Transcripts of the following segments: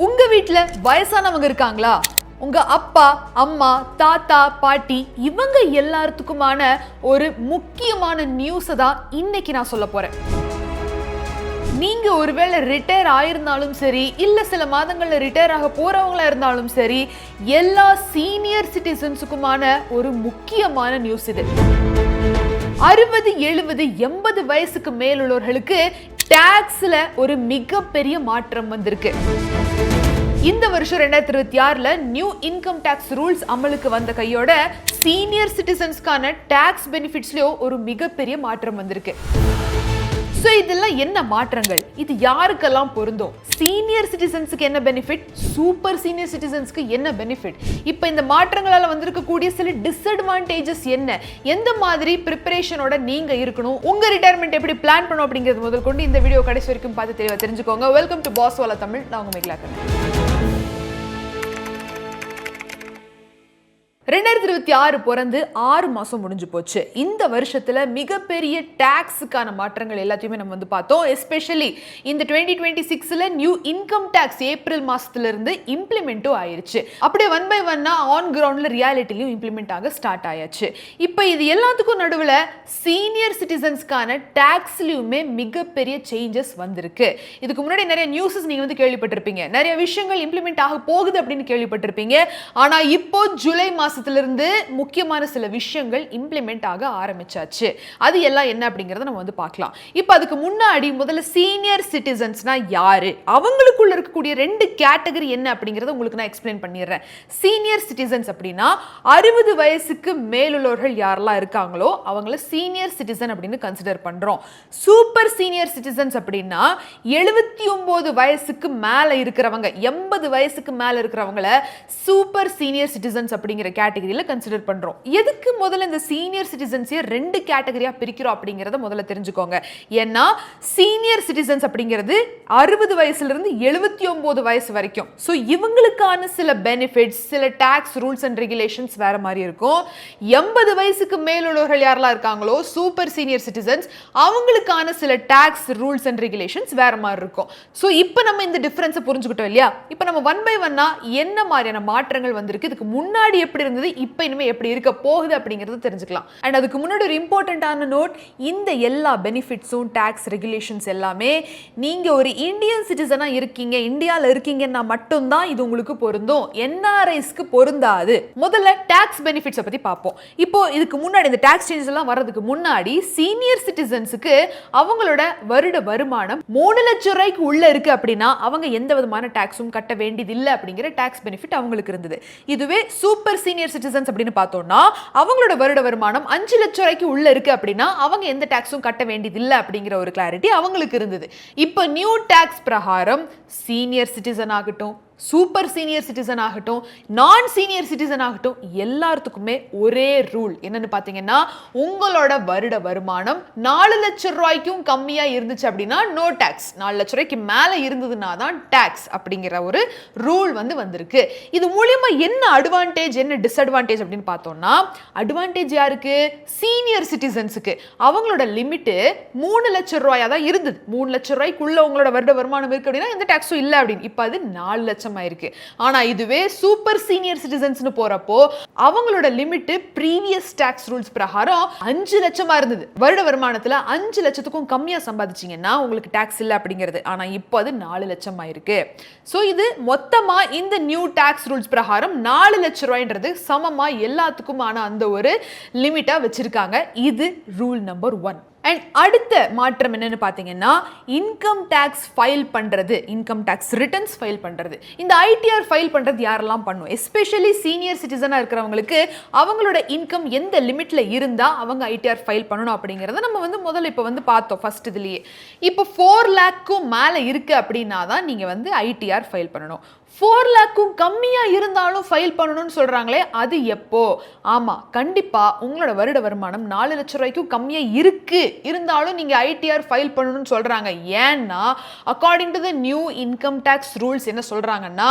உங்க வீட்ல வயசானவங்க இருக்காங்களா? உங்க அப்பா, அம்மா, தாத்தா, பாட்டி இவங்க எல்லாத்துக்குமான ஒரு முக்கியமான நியூஸை தான் இன்னைக்கு நான் சொல்ல போறேன். நீங்க ஒருவேளை ரிட்டையர் ஆயிருந்தாலும் சரி, இல்ல சில மாதங்கள்ல ரிட்டையர் ஆக போறவங்களா இருந்தாலும் சரி, எல்லா சீனியர் சிட்டிசன்ஸுக்குமான ஒரு முக்கியமான நியூஸ் இது. 60, 70, 80 வயசுக்கு மேலுள்ளவர்களுக்கு டாக்ஸ்ல ஒரு மிகப்பெரிய மாற்றம் வந்திருக்கு. இந்த வருஷம் 2026ல நியூ இன்கம் டாக்ஸ் ரூல்ஸ் அமலுக்கு வந்த கையோட சீனியர் சிட்டிசன்ஸ்க்கான டாக்ஸ் பெனிஃபிட்ஸ்லயும் ஒரு மிகப்பெரிய மாற்றம் வந்திருக்கு. சோ இதெல்லாம் என்ன மாற்றங்கள்? இது யாருக்கெல்லாம் பொருந்தும்? சீனியர் சிட்டிசன்ஸ்க்கு என்ன பெனிஃபிட்? சூப்பர் சீனியர் சிட்டிசன்ஸ்க்கு என்ன பெனிஃபிட்? இப்போ இந்த மாற்றங்களால வந்திருக்கக்கூடிய சில டிஸ்அட்வான்டேஜஸ் என்ன? எந்த மாதிரி ப்ரிப்பரேஷனோட நீங்க இருக்கணும்? உங்க ரிட்டையர்மெண்ட் எப்படி பிளான் பண்ணணும் அப்படிங்கிறது முதல் கொண்டு இந்த வீடியோ கடைசி வரைக்கும் பார்த்து தெளிவா தெரிஞ்சுக்கோங்க. வெல்கம் டு பாஸ் வாலா தமிழ். நான் உங்க மேகலா. 2026 பிறந்து 6 மாசம் முடிஞ்சு போச்சு. இந்த வருஷத்துல மிகப்பெரிய டாக்ஸுக்கான மாற்றங்கள் எல்லாத்தையுமே நம்ம பார்த்தோம். எஸ்பெஷலி இந்த 2026ல நியூ இன்கம் டாக்ஸ் ஏப்ரல் மாசத்துல இருந்து இம்ப்ளிமெண்ட்டும் ஆயிருச்சு. அப்படியே ஒன் பை ஒன்னா ஆன் கிரவுண்ட்ல ரியாலிட்டிலையும் இம்ப்ளிமெண்ட் ஆக ஸ்டார்ட் ஆயாச்சு. இப்போ இது எல்லாத்துக்கும் நடுவில் சீனியர் சிட்டிசன்ஸ்க்கான டாக்ஸ்லயுமே மிகப்பெரிய சேஞ்சஸ் வந்திருக்கு. இதுக்கு முன்னாடி நிறைய நியூஸஸ் நீங்க கேள்விப்பட்டிருப்பீங்க, நிறைய விஷயங்கள் இம்ப்ளிமெண்ட் ஆக போகுது அப்படின்னு கேள்விப்பட்டிருப்பீங்க. ஆனா இப்போ ஜூலை மாசத்திலிருந்து முக்கியமான சில விஷயங்கள் இம்ப்ளிமெண்ட் ஆக ஆரம்பிச்சாச்சு. அது எல்லாம் என்ன அப்படிங்கறத நம்ம பார்க்கலாம். இப்போ அதுக்கு முன்னாடி முதல்ல சீனியர் சிட்டிசன்ஸ்னா யாரு, அவங்களுக்குள்ள இருக்கக்கூடிய 2 கேட்டகரி என்ன அப்படிங்கறத உங்களுக்கு நான் எக்ஸ்பிளைன் பண்ணிடுறேன். சீனியர் சிட்டிசன்ஸ் அப்படின்னா 60 வயசுக்கு மேலுள்ளவர்கள் யாரெல்லாம் இருக்காங்களோ அவங்கள சீனியர் சிட்டிசன் அப்படின்னு கன்சிடர் பண்றோம். சூப்பர் சீனியர் சிட்டிசன்ஸ் அப்படின்னா 79 வயசுக்கு மேல இருக்கிறவங்க, 80 வயசுக்கு மேல இருக்கிறவங்கள சூப்பர் சீனியர் சிட்டிசன்ஸ் அப்படிங்கிற கேட்டகரியில கன்சிடர் பண்றோம். எதுக்கு முதல்ல இந்த சீனியர் சிட்டிசன்ஸை 2 கேட்டகரியா பிரிக்கிறோம் அப்படிங்கறத முதல்ல தெரிஞ்சுக்கோங்க. ஏன்னா சீனியர் சிட்டிசன்ஸ் அப்படிங்கிறது 60 வயசுல இருந்து 79 வயசு வரைக்கும். சோ இவங்களுக்கான சில பெனிஃபிட்ஸ், சில டாக்ஸ் ரூல்ஸ் அண்ட் ரெகுலேஷன்ஸ் வேற மாதிரி இருக்கும். 80 வயசுக்கு மேலுள்ளவர்கள் யாரெல்லாம் இருக்காங்களோ சூப்பர் சீனியர் சிட்டிசன்ஸ், அவங்களுக்கான சில டாக்ஸ் ரூல்ஸ் அண்ட் ரெகுலேஷன்ஸ் வேற மாதிரி இருக்கும். சோ இப்போ நம்ம இந்த டிஃபரன்ஸை புரிஞ்சுக்கிட்டோம் இல்லையா? இப்போ நம்ம ஒன் பை ஒன்னா என்ன மாதிரியான மாற்றங்கள் வந்திருக்கு, இதுக்கு முன்னாடி எப்படி இருந்தது, இப்போ இனிமே எப்படி இருக்க போகுது அப்படிங்கறது தெரிஞ்சுக்கலாம். அண்ட் அதுக்கு முன்னாடி ஒரு இம்பார்ட்டன்டான நோட், இந்த எல்லா பெனிஃபிட்ஸும் டாக்ஸ் ரெகுலேஷன்ஸ் எல்லாமே நீங்க ஒரு இந்தியன் சிட்டிசனா இருக்கீங்க, இந்தியால இருக்கீங்கன்னா மட்டும்தான் இது உங்களுக்கு பொருந்தும். என்ஆர்ஐஸ்க்கு பொருந்தாது. முதல்ல டாக்ஸ் பெனிஃபிட்ஸை பத்தி பார்ப்போம். இப்போ இதுக்கு முன்னாடி இந்த டாக்ஸ் சேஞ்சஸ் எல்லாம் வர்றதுக்கு முன்னாடி சீனியர் சிட்டிசன்ஸுக்கு அவங்களோட வருட வருமானம் 3 லட்சம் ரூபாய்க்கு உள்ள இருக்கு அப்படின்னா அவங்க எந்த விதமான டாக்ஸும் கட்ட வேண்டியது இல்லை அப்படிங்கிற டாக்ஸ் பெனிஃபிட் அவங்களுக்கு இருந்தது. இதுவே சூப்பர் சீனியர் சிட்டிசன்ஸ் அப்படின்னு பார்த்தோம்னா அவங்களோட வருட வருமானம் 5 லட்சம் ரூபாய்க்கு உள்ள இருக்கு அப்படின்னா அவங்க எந்த டாக்ஸும் கட்ட வேண்டியது இல்லை அப்படிங்கிற ஒரு கிளாரிட்டி அவங்களுக்கு இருந்தது. இப்போ நியூ டாக்ஸ் பிரகாரம் சீனியர் சிட்டிசன் ஆகட்டும், சூப்பர் சீனியர் சிட்டிசன் ஆகட்டும், நான் சீனியர் சிட்டிசன் ஆகட்டும், எல்லாத்துக்குமே ஒரே ரூல் என்னன்னு பாத்தீங்கன்னா, உங்களோட வருட வருமானம் 4 லட்சம் ரூபாய்க்கும் கம்மியா இருந்துச்சு அப்படின்னா நோ டாக்ஸ், 4 லட்சம் ரூபாய்க்கு மேல இருந்ததுன்னா தான் டாக்ஸ் அப்படிங்கிற ஒரு ரூல் வந்திருக்கு. இது மூலமா என்ன அட்வான்டேஜ், என்ன டிஸ்அட்வான்டேஜ் அப்படின்னு பார்த்தோம்னா, அட்வான்டேஜ் யாருக்கு? சீனியர் சிட்டிசன்ஸுக்கு. அவங்களோட லிமிட் 3 லட்சம் ரூபாயா தான் இருந்தது. 3 லட்சம் ரூபாய்க்குள்ள உங்களோட வருட வருமானம் இருக்கு அப்படின்னா எந்த டாக்ஸும் இல்லை அப்படின்னு. இப்போ அது 4 லட்சம் ஆயிருக்கு. ஆனா இதுவே சூப்பர் சீனியர் சிட்டிசன்ஸ்னு போறப்போ அவங்களோட லிமிட் பிரீவியஸ் டாக்ஸ் ரூல்ஸ் பிரகாரம் 5 லட்சமா இருந்தது. வருட வருமானத்துல 5 லட்சத்துக்கும் கம்மியா சம்பாதிச்சீங்கன்னா உங்களுக்கு டாக்ஸ் இல்ல அப்படிங்கிறது. ஆனா இப்போ அது 4 லட்சம் ஆயிருக்கு. சோ இது மொத்தமா இந்த நியூ டாக்ஸ் ரூல்ஸ் பிரகாரம் 4 லட்சம் ரூபாய்ன்றது சமமா எல்லாத்துக்குமான அந்த ஒரு லிமிட்டா வச்சிருக்காங்க. இது ரூல் நம்பர் 1. அண்ட் அடுத்த மாற்றம் என்னன்னு பார்த்தீங்கன்னா, இன்கம் டாக்ஸ் ஃபைல் பண்றது, இன்கம் டாக்ஸ் ரிட்டர்ன்ஸ் ஃபைல் பண்றது. இந்த ITR ஃபைல் பண்றது யாரெல்லாம் பண்ணும்? எஸ்பெஷலி சீனியர் சிட்டிசனா இருக்கிறவங்களுக்கு அவங்களோட இன்கம் எந்த லிமிட்ல இருந்தா அவங்க ITR ஃபைல் பண்ணணும் அப்படிங்கறத நம்ம முதல்ல இப்போ பார்த்தோம் ஃபர்ஸ்ட் இதுலயே. இப்போ 4 லாக்க்கும் மேல இருக்கு அப்படின்னா தான் நீங்க ITR ஃபைல் பண்ணணும். 4 லாக்கும் கம்மியா இருந்தாலும் ஃபைல் பண்ணணும்னு சொல்றாங்களே, அது எப்போ? ஆமா, கண்டிப்பா உங்களோட வருட வருமானம் 4 லட்சம் ரூபாய்க்கும் கம்மியா இருக்கு இருந்தாலும் நீங்க ITR ஃபைல் பண்ணணும்னு சொல்றாங்க. ஏன்னா according to the new income tax rules என்ன சொல்றாங்கன்னா,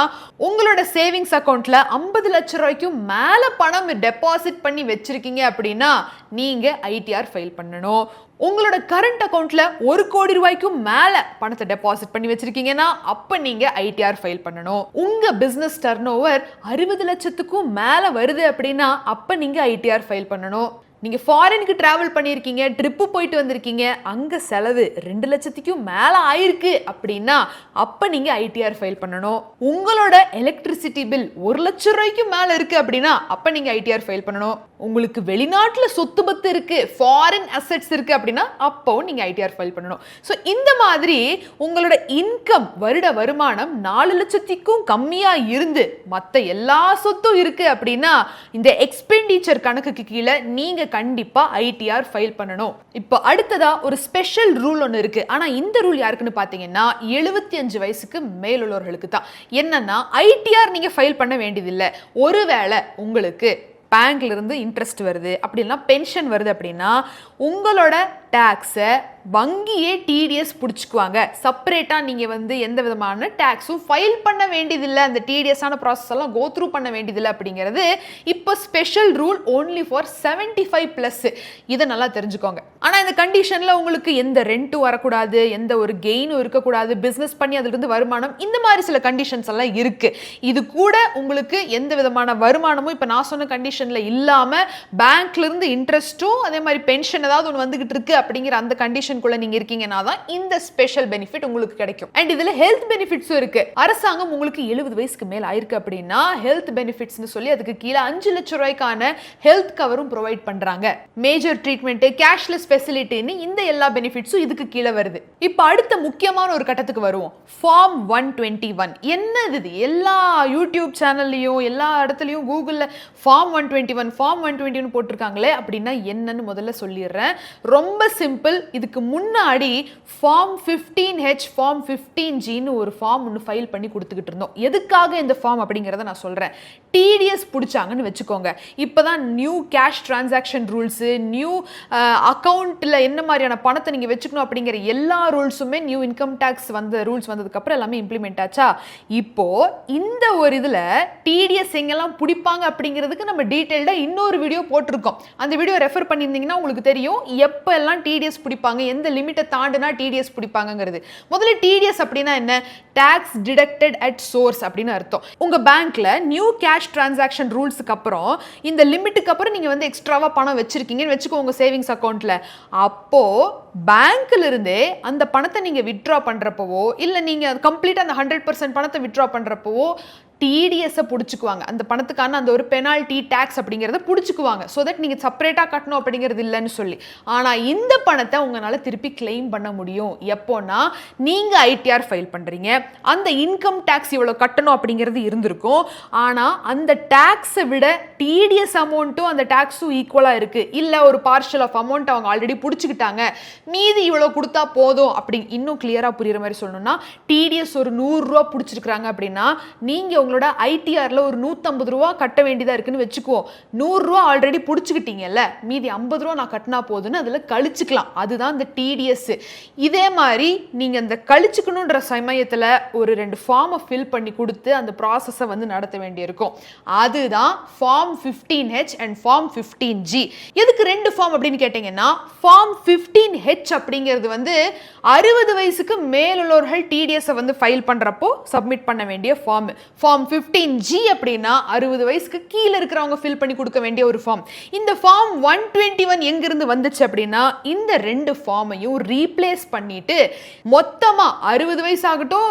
உங்களோட சேவிங்ஸ் அக்கவுண்ட்ல 50 லட்சம் ரூபாய்க்கும் மேல பணம் டெபாசிட் பண்ணி வச்சிருக்கீங்க அப்படின்னா நீங்க ITR ஃபைல் பண்ணணும். உங்களோட கரண்ட் அக்கவுண்ட்ல 1 கோடி ரூபாய்க்கும் மேல பணத்தை டெபாசிட் பண்ணி வச்சிருக்கீங்கன்னா அப்ப நீங்க ஐடிஆர் ஃபைல் பண்ணணும். உங்க பிசினஸ் டர்ன் ஓவர் 60 லட்சத்துக்கும் மேல வருது அப்படின்னா அப்ப நீங்க ஐடிஆர் ஃபைல் பண்ணணும். நீங்க ஃபாரினுக்கு டிராவல் பண்ணியிருக்கீங்க, ட்ரிப்பு போயிட்டு வந்திருக்கீங்க, அங்க செலவு 2 லட்சத்துக்கும் மேல ஆயிருக்கு அப்படின்னா அப்ப நீங்க ஐடிஆர் ஃபைல் பண்ணணும். உங்களோட எலக்ட்ரிசிட்டி பில் 1 லட்சம் ரூபாய்க்கும் மேல இருக்கு அப்படின்னா அப்ப நீங்க ஐடிஆர் ஃபைல் பண்ணணும். உங்களுக்கு வெளிநாட்டுல சொத்து பத்து இருக்கு, ஃபாரின் அசெட்ஸ் இருக்கு அப்படின்னா அப்பவும் நீங்க ஐடிஆர் ஃபைல் பண்ணணும். ஸோ இந்த மாதிரி உங்களோட இன்கம் வருட வருமானம் 4 லட்சத்துக்கும் கம்மியா இருந்து மற்ற எல்லா சொத்தும் இருக்கு அப்படின்னா இந்த எக்ஸ்பெண்டிச்சர் கணக்குக்கு கீழே நீங்க கண்டிப்பா ஐடிஆர் ஃபைல் பண்ணணும். இப்போ அடுத்ததா ஒரு ஸ்பெஷல் ரூல் ஒன்று இருக்கு. ஆனா இந்த ரூல் யாருக்குன்னு பாத்தீங்கன்னா 75 வயசுக்கு மேலுள்ளவர்களுக்கு தான். என்னன்னா ஐடிஆர் நீங்க ஃபைல் பண்ண வேண்டியதில்லை. ஒருவேளை உங்களுக்கு பேங்க்ல இருந்து இன்ட்ரெஸ்ட் வருது அப்படின்னா பென்ஷன் வருது அப்படின்னா உங்களோட டாக்ஸை வங்கியே டிடிஎஸ் பிடிச்சிக்குவாங்க. செப்பரேட்டாக நீங்கள் எந்த விதமான டாக்ஸும் ஃபைல் பண்ண வேண்டியதில்லை, அந்த டிடிஎஸ்ஸான ப்ராசஸ் எல்லாம் கோ த்ரூ பண்ண வேண்டியதில்லை அப்படிங்கிறது இப்போ ஸ்பெஷல் ரூல் ஓன்லி ஃபார் 75+. இதை நல்லா தெரிஞ்சுக்கோங்க. ஆனால் இந்த கண்டிஷனில் உங்களுக்கு எந்த ரெண்ட்டும் வரக்கூடாது, எந்த ஒரு கெயினும் இருக்கக்கூடாது, பிஸ்னஸ் பண்ணி அதிலிருந்து வருமானம், இந்த மாதிரி சில கண்டிஷன்ஸ் எல்லாம் இருக்கு. இது கூட உங்களுக்கு எந்த விதமான வருமானமும் இப்போ நான் சொன்ன கண்டிஷனில் இல்லாமல் பேங்க்ல இருந்து இன்ட்ரெஸ்ட்டும் அதே மாதிரி பென்ஷன் ஏதாவது ஒன்று வந்துகிட்டு இருக்கு அப்படிங்கிற அந்த கண்டிஷன் நீங்க இருக்கீங்கன்னா தான் இந்த ஸ்பெஷல் பெனிஃபிட் உங்களுக்கு கிடைக்கும். அண்ட் இதுல ஹெல்த் பெனிஃபிட்ஸும் இருக்கு. அரசாங்கம் உங்களுக்கு 70 வயசுக்கு மேல ஆயிருக்கு அப்படின்னா ஹெல்த் பெனிஃபிட்ஸ்னு சொல்லி அதுக்கு கீழே 5 லட்சம் ரூபாய்க்கான ஹெல்த் கவரும் ப்ரொவைட் பண்றாங்க. மேஜர் ட்ரீட்மெண்ட், கேஷ்லெஸ் ஃபெசிலிட்டின்னு இந்த எல்லா பெனிஃபிட்ஸும் இதுக்கு கீழே வருது. இப்போ அடுத்த முக்கியமான ஒரு கட்டத்துக்கு வருவோம். ஃபார்ம் 121 என்னது? இது எல்லா யூடியூப் சேனல்லையும் எல்லா இடத்துலையும் கூகுளில் ஃபார்ம் 121 போட்டிருக்காங்களே அப்படின்னா என்னன்னு முதல்ல சொல்லிடுறேன். ரொம்ப சிம்பிள். இதுக்கு முன்னாடி ஃபார்ம் 15H ஃபார்ம் 15Gன்னு ஒரு ஃபார்ம் ஒன்று ஃபைல் பண்ணி கொடுத்துக்கிட்டு இருந்தோம். எதுக்காக இந்த ஃபார்ம் அப்படிங்கிறத நான் சொல்கிறேன். டிடிஎஸ் பிடிச்சாங்கன்னு வச்சுக்கோங்க. இப்போ தான் new cash transaction rules, new அக்கௌண்ட்டில் என்ன மாதிரியான பணத்தை நீங்கள் வச்சுக்கணும் அப்படிங்கிற எல்லா ரூல்ஸுமே நியூ இன்கம் டேக்ஸ் ரூல்ஸ் வந்ததுக்கப்புறம் எல்லாமே இம்ப்ளிமெண்ட் ஆச்சா. இப்போது இந்த ஒரு இதில் டிடிஎஸ் எங்கெல்லாம் பிடிப்பாங்க அப்படிங்கிறதுக்கு நம்ம டீட்டெயில்டாக இன்னொரு வீடியோ போட்டிருக்கோம். அந்த வீடியோ ரெஃபர் பண்ணியிருந்தீங்கன்னா உங்களுக்கு தெரியும் எப்போ எல்லாம் டிடிஎஸ் பிடிப்பாங்க, எந்த லிமிட்டை தாண்டினா டிடிஎஸ் பிடிப்பாங்கிறது. முதல்ல டிடிஎஸ் அப்படின்னா என்ன? டாக்ஸ் டிடக்டட் அட் சோர்ஸ் அப்படின்னு அர்த்தம். உங்க பேங்க்ல நியூ கேஷ் டிரான்சாக்ஷன் ரூல்ஸ்க்கு அப்புறம் இந்த லிமிட்டுக்கு அப்புறம் நீங்க எக்ஸ்ட்ராவா பணம் வச்சிருக்கீங்கன்னு வச்சுக்கோங்க சேவிங்ஸ் அக்கௌண்ட்ல. அப்போ பேங்க்ல இருந்தே அந்த பணத்தை நீங்க வித்ட்ரா பண்றப்பவோ இல்ல நீங்க கம்ப்ளீட்டா அந்த 100% பணத்தை வித்ட்ரா பண்றப்பவோ டிடிஎஸ் பிடிச்சிக்குவாங்க. அந்த பணத்துக்கான அந்த ஒரு பெனால்டி டாக்ஸ் அப்படிங்கிறத பிடிச்சிக்குவாங்க. ஸோ தட் நீங்கள் செப்பரேட்டாக கட்டணும் அப்படிங்கிறது இல்லைன்னு சொல்லி. ஆனால் இந்த பணத்தை உங்களால் திருப்பி கிளைம் பண்ண முடியும். எப்போனா நீங்கள் ஐடிஆர் ஃபைல் பண்ணுறீங்க, அந்த இன்கம் டேக்ஸ் இவ்வளோ கட்டணும் அப்படிங்கிறது இருந்திருக்கும். ஆனால் அந்த டேக்ஸை விட டிடிஎஸ் அமௌண்ட்டும் அந்த டேக்ஸும் ஈக்குவலாக இருக்குது. இல்லை ஒரு பார்ஷல் ஆஃப் அமௌண்ட் அவங்க ஆல்ரெடி பிடிச்சிக்கிட்டாங்க, மீதி இவ்வளோ கொடுத்தா போதும் அப்படி இன்னும் கிளியராக புரியுற மாதிரி சொல்லணும்னா டிடிஎஸ் ஒரு 100 ரூபா பிடிச்சிருக்காங்க அப்படின்னா நீங்கள் உங்களோட ஐடிஆர்ல ஒரு 150 ரூபா கட்ட வேண்டியதா இருக்குன்னு வெச்சுக்குவோம். 100 ரூபா ஆல்ரெடி புடிச்சுக்கிட்டீங்கல்ல, மீதி 50 ரூபா நான் கட்டினா போதுன்னு அதுல கழிச்சுக்கலாம். அதுதான் இந்த டிடிஎஸ். இதே மாதிரி நீங்க அந்த கழிச்சுக்கணுன்ற சமயத்துல ஒரு 2 ஃபார்மை ஃபில் பண்ணி கொடுத்து அந்த ப்ராசஸை நடத்த வேண்டியிருக்கும். அதுதான் form 15H and form 15G. எதுக்கு 2 ஃபார்ம் அப்படின்னு கேட்டீங்கன்னா, ஃபார்ம் 15H அப்படிங்கிறது 60 வயசுக்கு மேலுள்ளவர்கள் டிடிஎஸ் ஃபைல் பண்றப்போ சப்மிட் பண்ண வேண்டிய ஃபார்ம். ஃபார்ம் 15G அப்படின்னா 60 வயசுக்கு கீழே இருக்கிறவங்க ஃபில் பண்ணி கொடுக்க வேண்டிய ஒரு ஃபார்ம். இந்த ஃபார்ம் 121 எங்கிருந்து வந்துச்சு அப்படின்னா இந்த 2 ஃபார்மையும் ரீப்ளேஸ் பண்ணிட்டு மொத்தமா 60 வயசு ஆகட்டும்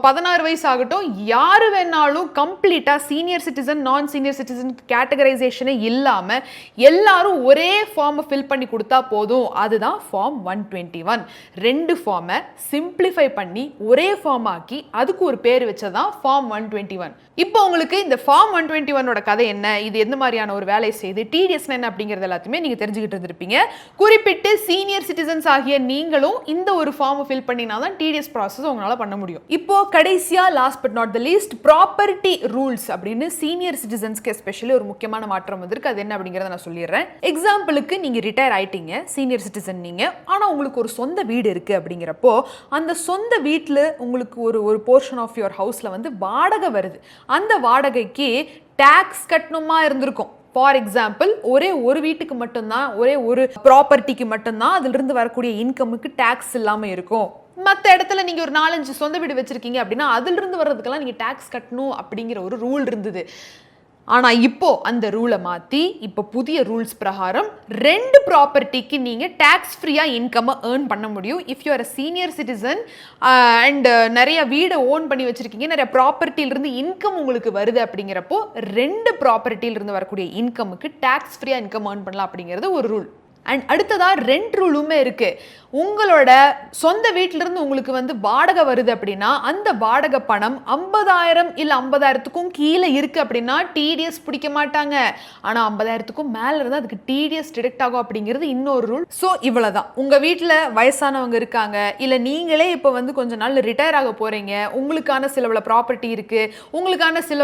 16 வயசு ஆகட்டும் யாரு வேணாலும் கம்ப்ளீட்டா சீனியர் சிட்டிசன் நான் சீனியர் சிட்டிசன் கேட்டகரைசேஷனே இல்லாம எல்லாரும் ஒரே ஃபார்மை ஃபில் பண்ணி கொடுத்தா போதும். அதுதான் ஃபார்ம் 121. 2 ஃபார்மை சிம்பிளிஃபை பண்ணி ஒரே ஃபார்ம் ஆக்கி அதுக்கு ஒரு பேர் வச்சதான் ஃபார்ம் 121. இப்போ உங்களுக்கு இந்த ஃபார்ம் 121 கதை என்ன, இது எந்த மாதிரியான ஒரு வேலை செய்து டிடிஎஸ் என்ன அப்படிங்கிறது எல்லாத்தையுமே நீங்க தெரிஞ்சுக்கிட்டு இருந்திருப்பீங்க. குறிப்பிட்டு சீனியர் சிட்டிசன்ஸ் ஆகிய நீங்களும் இந்த ஒரு ஃபார்ம் ஃபில் பண்ணினாதான் டிடிஎஸ் ப்ராசஸ் உங்களால பண்ண முடியும். இப்போ கடைசியா last but not the least property rules அப்படின்னு சீனியர் சிட்டிசன்ஸ்க்கு எஸ்பெஷலி ஒரு முக்கியமான மாற்றம் வந்திருக்கு. அது என்ன அப்படிங்கறத நான் சொல்லிடுறேன். எக்ஸாம்பிளுக்கு நீங்க ரிட்டையர் ஆயிட்டீங்க, சீனியர் சிட்டிசன் நீங்க, ஆனா உங்களுக்கு ஒரு சொந்த வீடு இருக்கு அப்படிங்கிறப்போ அந்த சொந்த வீட்டுல உங்களுக்கு ஒரு போர்ஷன் ஆஃப் யுவர் ஹவுஸ்ல வாடகை வருது. அந்த வாடகைக்கு டாக்ஸ் கட்டணுமா இருந்திருக்கும். ஃபார் எக்ஸாம்பிள் ஒரே ஒரு வீட்டுக்கு மட்டும்தான், ஒரே ஒரு ப்ராப்பர்ட்டிக்கு மட்டும்தான் அதுல இருந்து வரக்கூடிய இன்கமுக்கு டாக்ஸ் இல்லாம இருக்கும். மற்ற இடத்துல நீங்க ஒரு 4-5 சொந்த வீடு வச்சிருக்கீங்க அப்படின்னா அதுல இருந்து வர்றதுக்கெல்லாம் நீங்க டாக்ஸ் கட்டணும் அப்படிங்கிற ஒரு ரூல் இருந்தது. ஆனா இப்போ அந்த ரூலை மாத்தி இப்போ புதிய ரூல்ஸ் பிரகாரம் 2 ப்ராப்பர்ட்டிக்கு நீங்க டாக்ஸ் ஃப்ரீயா இன்கம் ஏர்ன் பண்ண முடியும். If you are senior citizen and நிறைய வீடை ஓன் பண்ணி வச்சிருக்கீங்க, நிறைய ப்ராப்பர்ட்டில இருந்து இன்கம் உங்களுக்கு வருது அப்படிங்கிறப்போ 2 ப்ராப்பர்ட்டில இருந்து வரக்கூடிய இன்கமுக்கு டாக்ஸ் ஃப்ரீயா இன்கம் ஏர்ன் பண்ணலாம் அப்படிங்கிறது ஒரு ரூல். அண்ட் அடுத்ததா ரெண்ட் ரூலுமே இருக்கு. உங்களோட சொந்த வீட்டிலிருந்து உங்களுக்கு வாடகை வருது அப்படின்னா அந்த வாடகை பணம் 50,000 இல்லை 50,000க்கும் கீழே இருக்கு அப்படின்னா டிடிஎஸ் பிடிக்க மாட்டாங்க. ஆனா 50,000க்கும் மேல இருந்தா அதுக்கு டிடிஎஸ் டிடெக்ட் ஆகும் அப்படிங்கிறது இன்னொரு ரூல். ஸோ இவ்வளவுதான். உங்க வீட்டில் வயசானவங்க இருக்காங்க, இல்லை நீங்களே இப்போ கொஞ்ச நாள் ரிட்டையர் ஆக போறீங்க, உங்களுக்கான சில ப்ராப்பர்ட்டி இருக்கு, உங்களுக்கான சில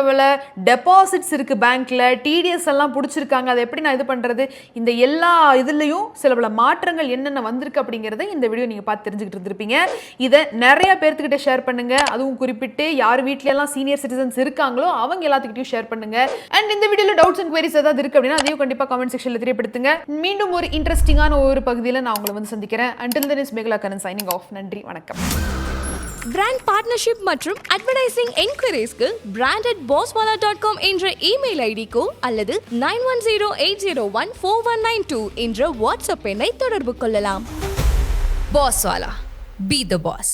டெபாசிட்ஸ் இருக்கு பேங்க்ல, டிடிஎஸ் எல்லாம் பிடிச்சிருக்காங்க, அதை எப்படி நான் இது பண்றது, இந்த எல்லா இதுலயும் சில மாற்றங்கள் என்னென்ன வந்திருக்கு அப்படிங்கறத இந்த வீடியோ நீங்க பார்த்து தெரிஞ்சுக்கிட்டு இருந்திருப்பீங்க. இதை நிறைய பேர்த்துக்கிட்ட ஷேர் பண்ணுங்க. அதுவும் குறிப்பிட்டு யார் வீட்ல எல்லாம் சீனியர் சிட்டிசன்ஸ் இருக்காங்களோ அவங்க எல்லாத்துக்கிட்டையும் ஷேர் பண்ணுங்க. அண்ட் இந்த வீடியோல டவுட்ஸ் அண்ட் குவெரிஸ் ஏதாவது இருக்கு அப்படின்னா அதையும் கண்டிப்பா கமெண்ட் செக்ஷன்ல தெரியப்படுத்துங்க. மீண்டும் ஒரு இன்ட்ரெஸ்டிங்கான ஒரு பகுதியில் நான் உங்களை சந்திக்கிறேன். Until then is Meghala signing off. நன்றி, வணக்கம். பிராண்ட் பார்ட்னர்ஷிப் மற்றும் அட்வர்டைசிங் என்குயரிஸ்க்கு brand@bosswala.com என்ற இமெயில் ஐடிக்கோ அல்லது 9108014192 என்ற வாட்ஸ்அப் எண்ணை தொடர்பு கொள்ளலாம். Bosswala, be the boss.